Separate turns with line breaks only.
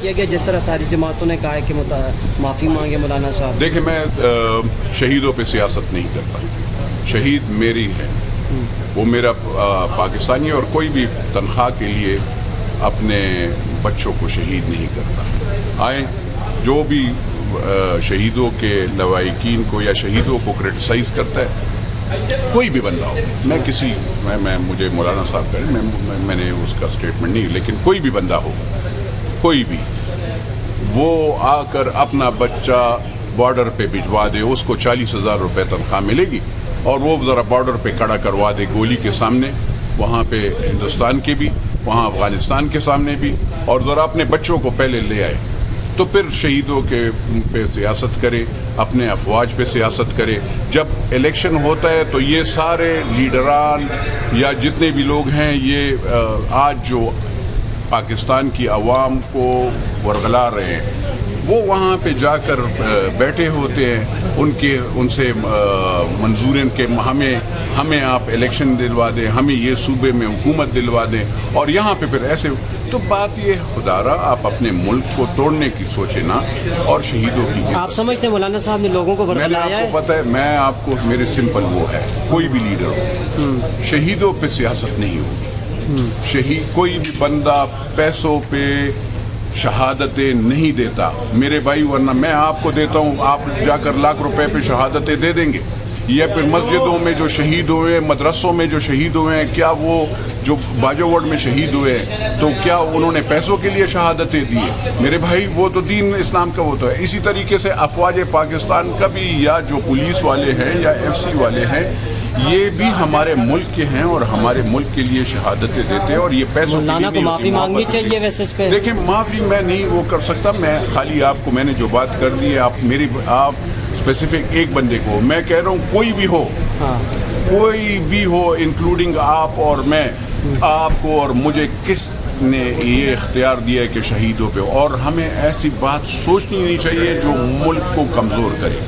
کیا گیا جس طرح ساری جماعتوں نے کہا ہے کہ معافی مانگے مولانا صاحب؟
دیکھیں میں شہیدوں پہ سیاست نہیں کرتا. شہید میری ہے, وہ میرا پاکستانی, اور کوئی بھی تنخواہ کے لیے اپنے بچوں کو شہید نہیں کرتا. آئیں جو بھی شہیدوں کے لواحقین کو یا شہیدوں کو کرٹیسائز کرتا ہے, کوئی بھی بندہ ہو, میں کسی میں مجھے مولانا صاحب کریں, میں نے اس کا اسٹیٹمنٹ نہیں, لیکن کوئی بھی بندہ ہو, کوئی بھی, وہ آ کر اپنا بچہ بارڈر پہ بھجوا دے, اس کو 40,000 روپے تنخواہ ملے گی, اور وہ ذرا بارڈر پہ کھڑا کروا دے گولی کے سامنے, وہاں پہ ہندوستان کے بھی, وہاں افغانستان کے سامنے بھی, اور ذرا اپنے بچوں کو پہلے لے آئے, تو پھر شہیدوں کے پہ سیاست کرے, اپنے افواج پہ سیاست کرے. جب الیکشن ہوتا ہے تو یہ سارے لیڈران یا جتنے بھی لوگ ہیں, یہ آج جو پاکستان کی عوام کو ورغلا رہے ہیں, وہ وہاں پہ جا کر بیٹھے ہوتے ہیں, ان سے منظور کہ ہمیں آپ الیکشن دلوا دیں, ہمیں یہ صوبے میں حکومت دلوا دیں, اور یہاں پہ پھر ایسے. تو بات یہ خدا را آپ اپنے ملک کو توڑنے کی سوچیں نا, اور شہیدوں کی. آپ
سمجھتے ہیں مولانا صاحب نے لوگوں کو ورغلایا ہے؟
آپ کو پتہ ہے, میں آپ کو, میرے سمپل وہ ہے, کوئی بھی لیڈر ہو, شہیدوں پہ سیاست نہیں ہوگی. کوئی بھی بندہ پیسوں پہ شہادتیں نہیں دیتا میرے بھائی, ورنہ میں آپ کو دیتا ہوں, آپ جا کر لاکھ روپے پہ شہادتیں دے دیں گے. یہ پھر مسجدوں میں جو شہید ہوئے, مدرسوں میں جو شہید ہوئے ہیں, کیا وہ جو باجو وارڈ میں شہید ہوئے تو کیا انہوں نے پیسوں کے لیے شہادتیں دی؟ میرے بھائی وہ تو دین اسلام کا وہ تو ہے. اسی طریقے سے افواج پاکستان کا بھی, یا جو پولیس والے ہیں یا FC والے ہیں, یہ بھی ہمارے ملک کے ہیں اور ہمارے ملک کے لیے شہادتیں دیتے ہیں, اور یہ پیسوں
مولانا کو معافی مانگنی چاہیے ویسے اس پہ.
دیکھیں معافی میں نہیں وہ کر سکتا, میں خالی آپ کو, میں نے جو بات کر دی ہے, آپ اسپیسیفک ایک بندے کو, میں کہہ رہا ہوں کوئی بھی ہو انکلوڈنگ آپ اور میں, آپ کو اور مجھے کس نے یہ اختیار دیا ہے کہ شہیدوں پہ, اور ہمیں ایسی بات سوچنی نہیں چاہیے جو ملک کو کمزور کرے.